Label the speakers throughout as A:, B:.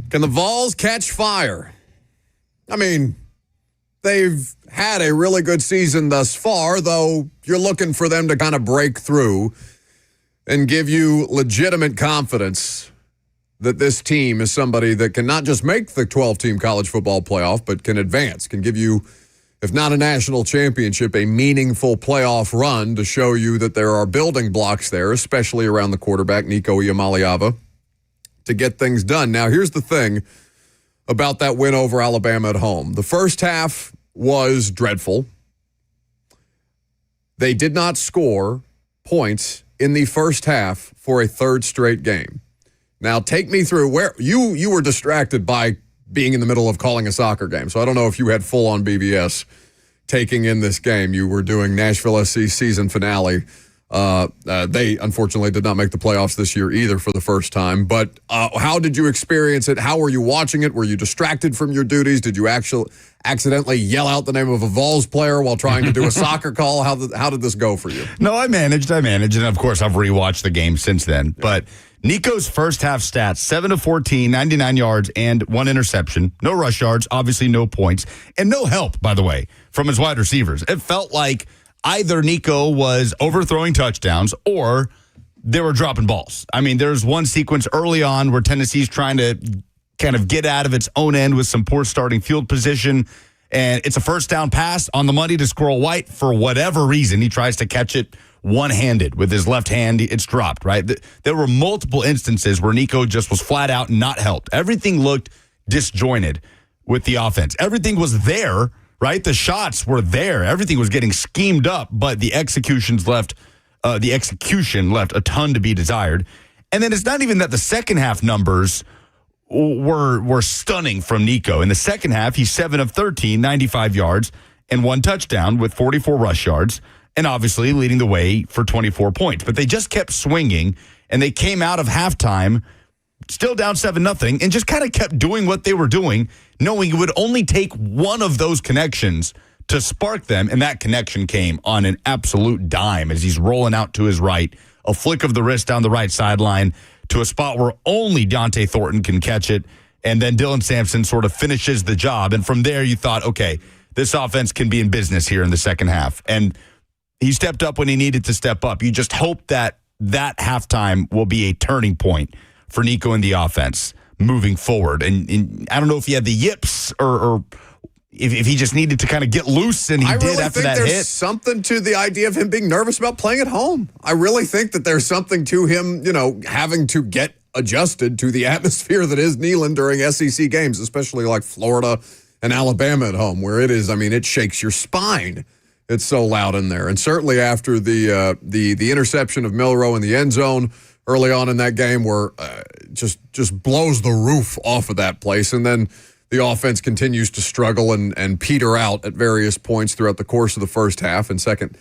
A: Can the Vols catch fire? I mean, they've had a really good season thus far, though you're looking for them to kind of break through and give you legitimate confidence that this team is somebody that can not just make the 12-team college football playoff, but can advance, can give you, if not a national championship, a meaningful playoff run to show you that there are building blocks there, especially around the quarterback, Nico Iamaleava, to get things done. Now, here's the thing about that win over Alabama at home. The first half was dreadful. They did not score points in the first half for a third straight game. Now, take me through where you were distracted by being in the middle of calling a soccer game. So I don't know if you had full-on BBS taking in this game. You were doing Nashville SC season finale. They, unfortunately, did not make the playoffs this year either for the first time. But how did you experience it? How were you watching it? Were you distracted from your duties? Did you actually accidentally yell out the name of a Vols player while trying to do a soccer call? How did this go for you?
B: No, I managed. And, of course, I've rewatched the game since then. But Nico's first half stats, 7 of 14, 99 yards, and 1 interception. No rush yards, obviously no points, and no help, by the way, from his wide receivers. It felt like either Nico was overthrowing touchdowns or they were dropping balls. I mean, there's one sequence early on where Tennessee's trying to kind of get out of its own end with some poor starting field position, and it's a first down pass on the money to Squirrel White. For whatever reason, he tries to catch it one-handed with his left hand. It's dropped, right? There were multiple instances where Nico just was flat out not helped. Everything looked disjointed with the offense. Everything was there, right? The shots were there. Everything was getting schemed up, but the execution left a ton to be desired. And then it's not even that the second half numbers were stunning from Nico. In the second half, he's 7 of 13, 95 yards, and 1 touchdown with 44 rush yards, and obviously leading the way for 24 points. But they just kept swinging, and they came out of halftime still down 7-0, and just kind of kept doing what they were doing, knowing it would only take one of those connections to spark them, and that connection came on an absolute dime as he's rolling out to his right, a flick of the wrist down the right sideline to a spot where only Dante Thornton can catch it, and then Dylan Sampson sort of finishes the job. And from there, you thought, okay, this offense can be in business here in the second half. And he stepped up when he needed to step up. You just hope that halftime will be a turning point for Nico and the offense moving forward. And I don't know if he had the yips or if he just needed to kind of get loose, and he did after that hit. I really think there's something to the idea of him being nervous about playing at home. I really think that there's something to him, having to get adjusted to the atmosphere that is Neyland during SEC games, especially like Florida and Alabama at home, where it is, it shakes your spine. It's so loud in there. And certainly after the interception of Milroe in the end zone early on in that game, where just blows the roof off of that place. And then the offense continues to struggle and peter out at various points throughout the course of the first half. And second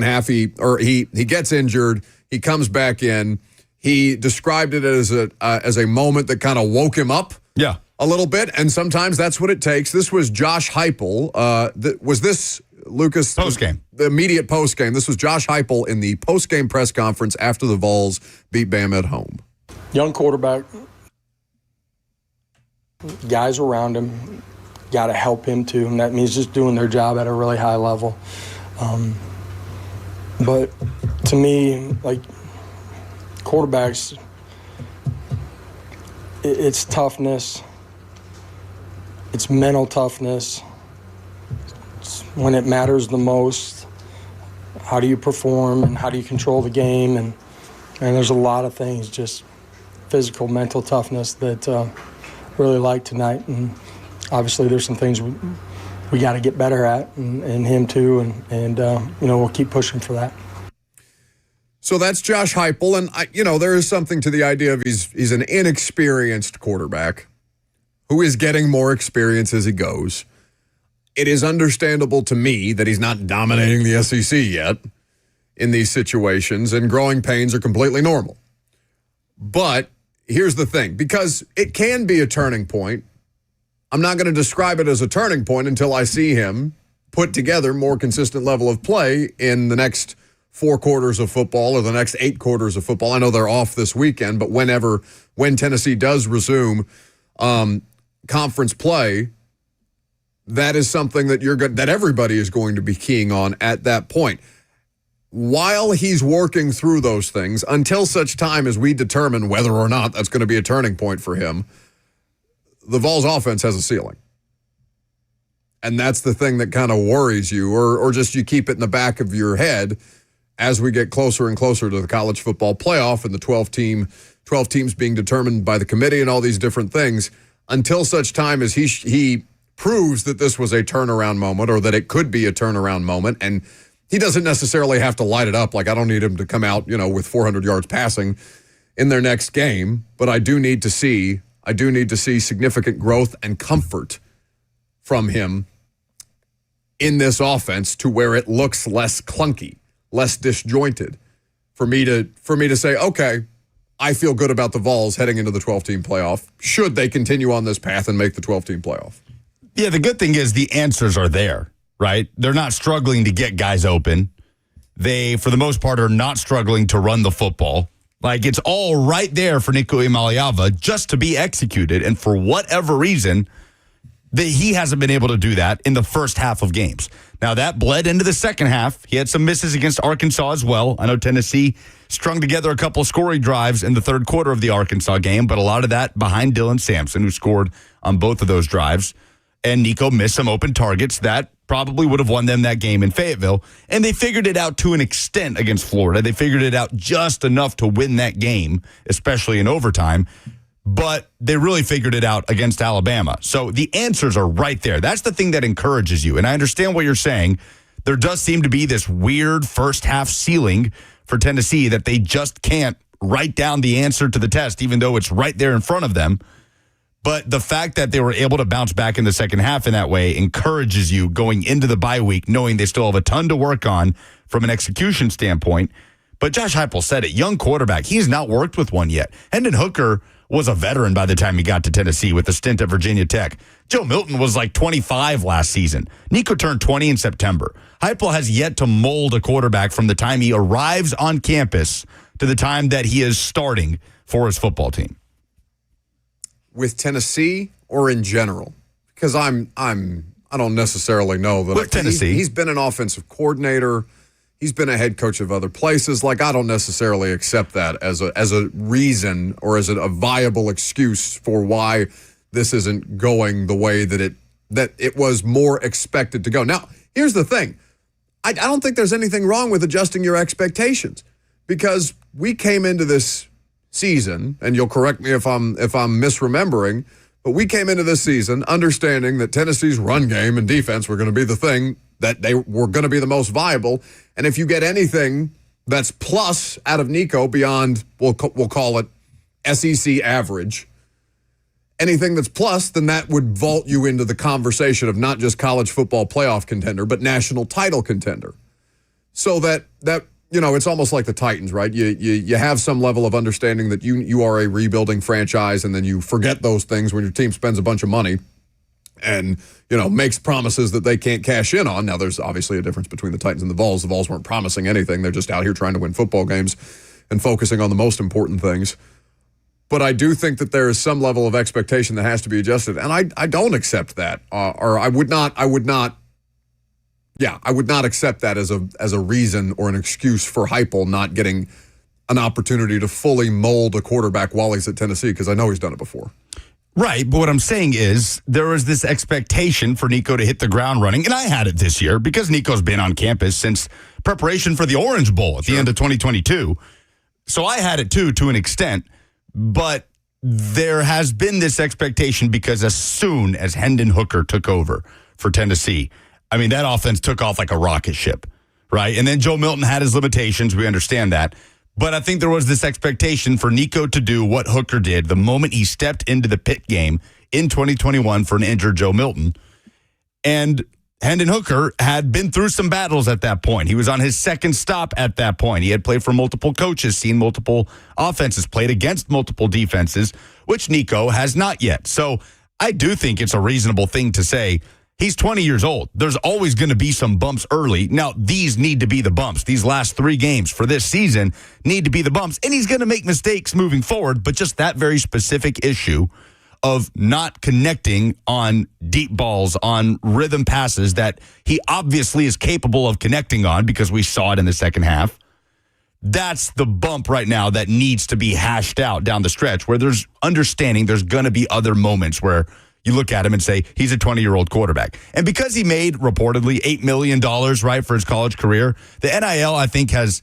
B: half, he gets injured. He comes back in. He described it as a moment that kind of woke him up. Yeah.
A: A little bit, and sometimes that's what it takes. This was Josh Heupel. Was this, Lucas?
B: Postgame.
A: The immediate postgame. This was Josh Heupel in the postgame press conference after the Vols beat Bama at home.
C: Young quarterback. Guys around him got to help him too, and that means just doing their job at a really high level. But to me, like, quarterbacks, it's toughness. It's mental toughness. It's when it matters the most. How do you perform and how do you control the game? And there's a lot of things, just physical, mental toughness that really like tonight. And obviously there's some things we got to get better at, and him too. And we'll keep pushing for that.
A: So that's Josh Heupel, and there is something to the idea of he's an inexperienced quarterback who is getting more experience as he goes. It is understandable to me that he's not dominating the SEC yet in these situations, and growing pains are completely normal. But here's the thing, because it can be a turning point, I'm not going to describe it as a turning point until I see him put together more consistent level of play in the next 4 quarters of football or the next 8 quarters of football. I know they're off this weekend, but when Tennessee does resume conference play, that is something that that everybody is going to be keying on at that point. While he's working through those things, until such time as we determine whether or not that's going to be a turning point for him, the Vols offense has a ceiling. And that's the thing that kind of worries you, or just you keep it in the back of your head as we get closer and closer to the college football playoff and the 12 teams being determined by the committee and all these different things, until such time as he proves that this was a turnaround moment or that it could be a turnaround moment. And he doesn't necessarily have to light it up. Like, I don't need him to come out, with 400 yards passing in their next game, but I do need to see significant growth and comfort from him in this offense to where it looks less clunky, less disjointed, for me to say, okay, I feel good about the Vols heading into the 12-team playoff, should they continue on this path and make the 12-team playoff.
B: Yeah, the good thing is the answers are there, right? They're not struggling to get guys open. They, for the most part, are not struggling to run the football. Like, it's all right there for Nico Iamaleava just to be executed. And for whatever reason, he hasn't been able to do that in the first half of games. Now, that bled into the second half. He had some misses against Arkansas as well. I know Tennessee strung together a couple of scoring drives in the third quarter of the Arkansas game, but a lot of that behind Dylan Sampson, who scored on both of those drives. And Nico missed some open targets that probably would have won them that game in Fayetteville. And they figured it out to an extent against Florida. They figured it out just enough to win that game, especially in overtime. But they really figured it out against Alabama. So the answers are right there. That's the thing that encourages you. And I understand what you're saying. There does seem to be this weird first half ceiling for Tennessee that they just can't write down the answer to the test, even though it's right there in front of them. But the fact that they were able to bounce back in the second half in that way encourages you going into the bye week, knowing they still have a ton to work on from an execution standpoint. But Josh Heupel said it, young quarterback. He's not worked with one yet. Hendon Hooker was a veteran by the time he got to Tennessee with a stint at Virginia Tech. Joe Milton was like 25 last season. Nico turned 20 in September. Heupel has yet to mold a quarterback from the time he arrives on campus to the time that he is starting for his football team.
A: With Tennessee or in general? Because I don't necessarily know that.
B: With Tennessee.
A: He's been an offensive coordinator. He's been a head coach of other places. Like, I don't necessarily accept that as a reason or as a viable excuse for why this isn't going the way that it was more expected to go. Now, here's the thing. I don't think there's anything wrong with adjusting your expectations, because we came into this season, and you'll correct me if I'm misremembering, but we came into this season understanding that Tennessee's run game and defense were going to be the thing that they were going to be the most viable. And if you get anything that's plus out of Nico beyond, we'll call it SEC average, anything that's plus, then that would vault you into the conversation of not just college football playoff contender, but national title contender. So that it's almost like the Titans, right? You have some level of understanding that you are a rebuilding franchise, and then you forget those things when your team spends a bunch of money and, makes promises that they can't cash in on. Now, there's obviously a difference between the Titans and the Vols. The Vols weren't promising anything. They're just out here trying to win football games and focusing on the most important things. But I do think that there is some level of expectation that has to be adjusted, and I don't accept that, or I would not accept that as a reason or an excuse for Heupel not getting an opportunity to fully mold a quarterback while he's at Tennessee, because I know he's done it before.
B: Right, but what I'm saying is there was this expectation for Nico to hit the ground running, and I had it this year because Nico's been on campus since preparation for the Orange Bowl at the end of 2022. So I had it too, to an extent, but there has been this expectation because as soon as Hendon Hooker took over for Tennessee, I mean, that offense took off like a rocket ship, right? And then Joe Milton had his limitations. We understand that. But I think there was this expectation for Nico to do what Hooker did the moment he stepped into the Pitt game in 2021 for an injured Joe Milton. And Hendon Hooker had been through some battles at that point. He was on his second stop at that point. He had played for multiple coaches, seen multiple offenses, played against multiple defenses, which Nico has not yet. So I do think it's a reasonable thing to say, he's 20 years old. There's always going to be some bumps early. Now, these need to be the bumps. These last 3 games for this season need to be the bumps. And he's going to make mistakes moving forward, but just that very specific issue of not connecting on deep balls, on rhythm passes that he obviously is capable of connecting on because we saw it in the second half. That's the bump right now that needs to be hashed out down the stretch, where there's understanding there's going to be other moments where you look at him and say, he's a 20-year-old quarterback. And because he made reportedly $8 million, right, for his college career, the NIL, I think, has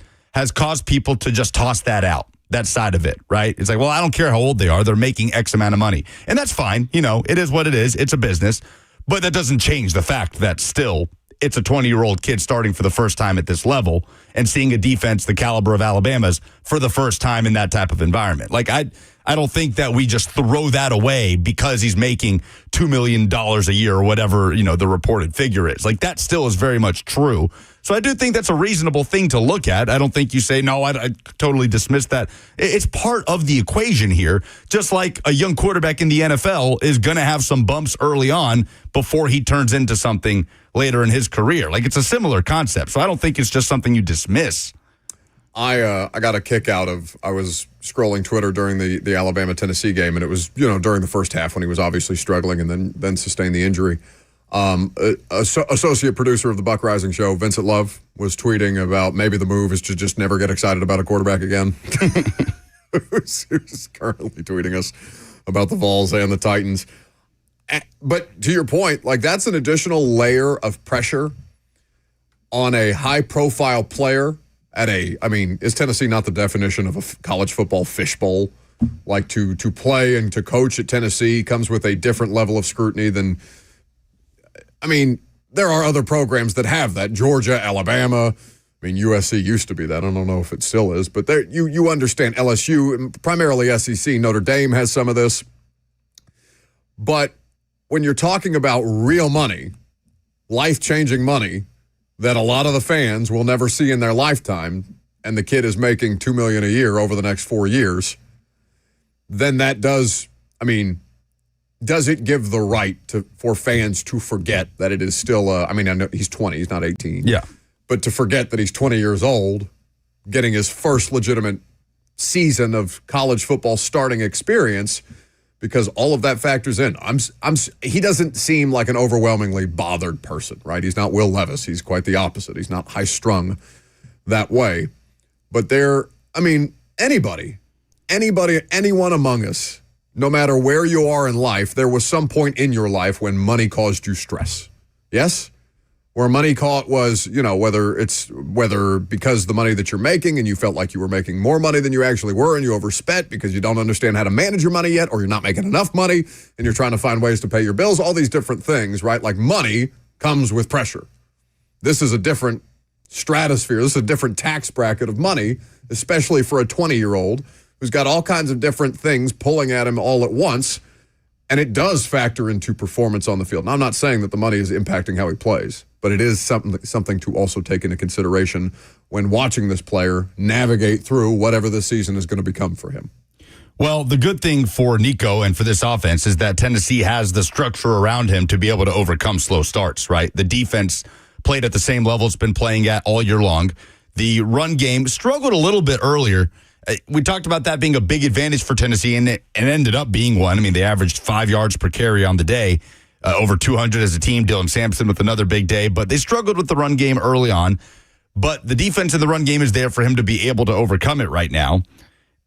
B: caused people to just toss that out, that side of it, right? It's like, well, I don't care how old they are. They're making X amount of money. And that's fine. You know, it is what it is. It's a business. But that doesn't change the fact that still it's a 20-year-old kid starting for the first time at this level and seeing a defense the caliber of Alabama's for the first time in that type of environment. Like, I don't think that we just throw that away because he's making $2 million a year or whatever, you know, the reported figure is. Like, that still is very much true. So I do think that's a reasonable thing to look at. I don't think you say, no, I totally dismiss that. It's part of the equation here, just like a young quarterback in the NFL is going to have some bumps early on before he turns into something later in his career. Like, it's a similar concept. So I don't think it's just something you dismiss.
A: I got a kick out of, I was scrolling Twitter during the Alabama-Tennessee game, and it was, you know, during the first half when he was obviously struggling and then sustained the injury. Associate producer of the Buck Rising Show, Vincent Love, was tweeting about maybe the move is to just never get excited about a quarterback again. Who's currently tweeting us about the Vols and the Titans. But to your point, like, that's an additional layer of pressure on a high-profile player is Tennessee not the definition of a college football fishbowl? Like, to play and to coach at Tennessee comes with a different level of scrutiny than, there are other programs that have that. Georgia, Alabama. USC used to be that. I don't know if it still is. But you understand LSU, primarily SEC. Notre Dame has some of this. But when you're talking about real money, life-changing money that a lot of the fans will never see in their lifetime, and the kid is making $2 million a year over the next 4 years, then that does it give the right for fans to forget that it is still I know he's 20, he's not 18.
B: Yeah.
A: But to forget that he's 20 years old, getting his first legitimate season of college football starting experience, because all of that factors in. He doesn't seem like an overwhelmingly bothered person, right? He's not Will Levis. He's quite the opposite. He's not high-strung that way. But anybody, anyone among us, no matter where you are in life, there was some point in your life when money caused you stress. Yes? Where money was, whether because the money that you're making and you felt like you were making more money than you actually were and you overspent because you don't understand how to manage your money yet, or you're not making enough money and you're trying to find ways to pay your bills, all these different things, right? Like, money comes with pressure. This is a different stratosphere. This is a different tax bracket of money, especially for a 20-year-old who's got all kinds of different things pulling at him all at once. And it does factor into performance on the field. Now, I'm not saying that the money is impacting how he plays, but it is something to also take into consideration when watching this player navigate through whatever this season is going to become for him.
B: Well, the good thing for Nico and for this offense is that Tennessee has the structure around him to be able to overcome slow starts, right? The defense played at the same level it's been playing at all year long. The run game struggled a little bit earlier. We talked about that being a big advantage for Tennessee, and it ended up being one. They averaged 5 yards per carry on the day, over 200 as a team. Dylan Sampson with another big day, but they struggled with the run game early on. But the defense in the run game is there for him to be able to overcome it right now.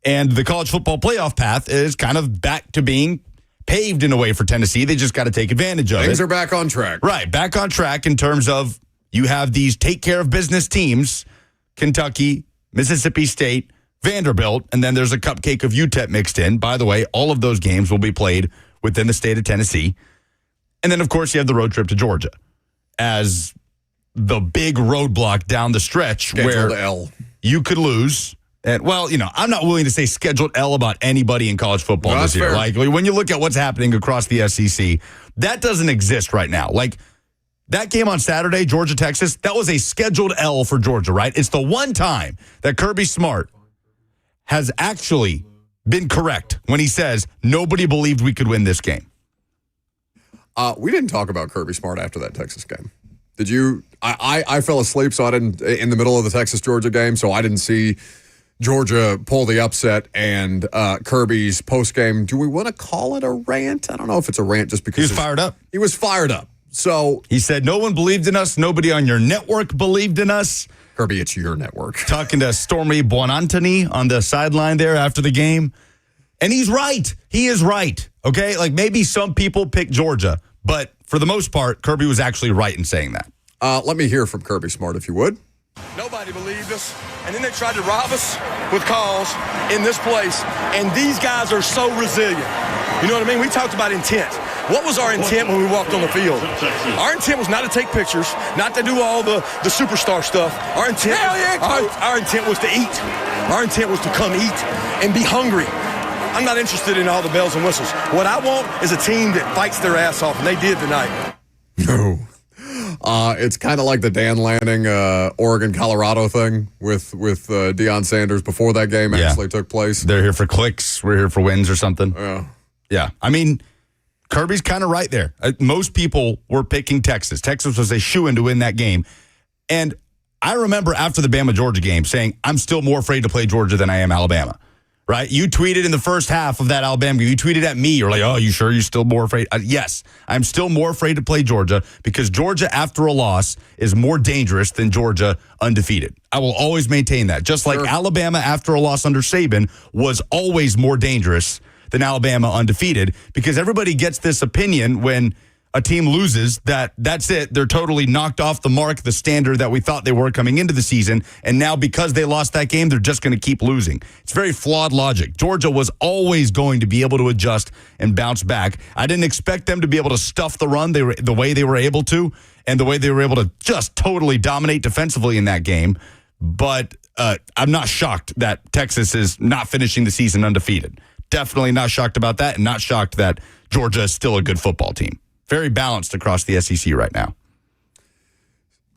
B: And the college football playoff path is kind of back to being paved in a way for Tennessee. They just got to take advantage of it.
A: Things are back on track.
B: Right, back on track in terms of you have these take care of business teams, Kentucky, Mississippi State, Vanderbilt, and then there's a cupcake of UTEP mixed in. By the way, all of those games will be played within the state of Tennessee. And then, of course, you have the road trip to Georgia as the big roadblock down the stretch
A: Scheduled
B: where
A: L.
B: You could lose. And, I'm not willing to say scheduled L about anybody in college football this year.
A: Fair.
B: Like, when you look at what's happening across the SEC, that doesn't exist right now. Like, that game on Saturday, Georgia, Texas, that was a scheduled L for Georgia, right? It's the one time that Kirby Smart has actually been correct when he says nobody believed we could win this game.
A: We didn't talk about Kirby Smart after that Texas game. Did you? I fell asleep, so I didn't, in the middle of the Texas-Georgia game, so I didn't see Georgia pull the upset, and Kirby's postgame, do we want to call it a rant? I don't know if it's a rant just because
B: He was fired up.
A: He was fired up. So
B: He said, no one believed in us. Nobody on your network believed in us.
A: Kirby, it's your network.
B: Talking to Stormy Buonantony on the sideline there after the game. And he's right. He is right. Okay? Like maybe some people pick Georgia, but for the most part, Kirby was actually right in saying that.
A: Let me hear from Kirby Smart, if you would.
D: Nobody believed us, and then they tried to rob us with calls in this place, and these guys are so resilient. You know what I mean? We talked about intent. What was our intent when we walked on the field? Our intent was not to take pictures, not to do all the superstar stuff. Our intent, our intent was to eat. Our intent was to come eat and be hungry. I'm not interested in all the bells and whistles. What I want is a team that fights their ass off, and they did tonight.
A: No. It's kind of like the Dan Lanning Oregon-Colorado thing with Deion Sanders before that game actually took place.
B: They're here for clicks. We're here for wins or something.
A: Yeah.
B: Yeah. I mean, Kirby's kind of right there. Most people were picking Texas. Texas was a shoo-in to win that game. And I remember after the Bama-Georgia game saying, I'm still more afraid to play Georgia than I am Alabama. Right? You tweeted in the first half of that Alabama game. You tweeted at me. You're like, oh, you sure you're still more afraid? Yes, I'm still more afraid to play Georgia because Georgia, after a loss, is more dangerous than Georgia undefeated. I will always maintain that. Just like Alabama, after a loss under Saban, was always more dangerous than Alabama undefeated because everybody gets this opinion when a team loses that's it. They're totally knocked off the mark, the standard that we thought they were coming into the season. And now because they lost that game, they're just going to keep losing. It's very flawed logic. Georgia was always going to be able to adjust and bounce back. I didn't expect them to be able to stuff the run the way they were able to and the way they were able to just totally dominate defensively in that game. But I'm not shocked that Texas is not finishing the season undefeated. Definitely not shocked about that and not shocked that Georgia is still a good football team. Very balanced across the SEC right now.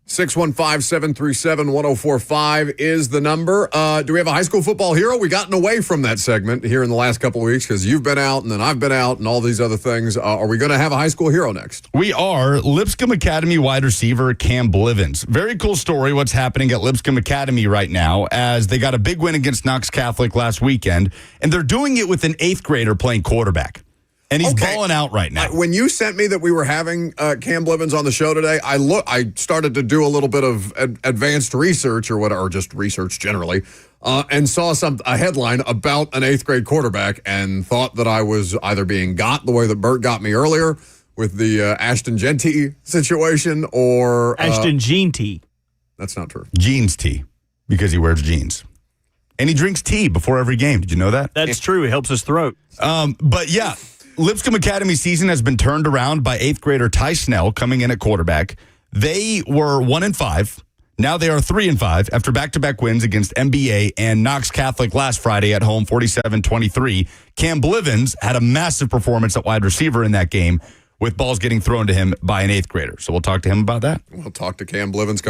A: 615-737-1045 is the number. Do we have a high school football hero? We've gotten away from that segment here in the last couple of weeks because you've been out and then I've been out and all these other things. Are we going to have a high school hero next?
B: We are. Lipscomb Academy wide receiver Cam Blivens. Very cool story what's happening at Lipscomb Academy right now as they got a big win against Knox Catholic last weekend, and they're doing it with an 8th grader playing quarterback. And he's balling out right now.
A: When you sent me that we were having Cam Blivens on the show today, I started to do a little bit of advanced research or just research generally, and saw a headline about an 8th grade quarterback and thought that I was either being got the way that Bert got me earlier with the Ashton Genty situation or
E: Ashton Jean T.
A: That's not true.
B: Jeans tea, because he wears jeans. And he drinks tea before every game. Did you know that?
E: That's true. It helps his throat.
B: But yeah. Lipscomb Academy season has been turned around by 8th grader Ty Snell coming in at quarterback. They were 1-5. Now they are 3-5 after back-to-back wins against MBA and Knox Catholic last Friday at home, 47-23. Cam Blivens had a massive performance at wide receiver in that game with balls getting thrown to him by an 8th grader. So we'll talk to him about that.
A: We'll talk to Cam Blivens coming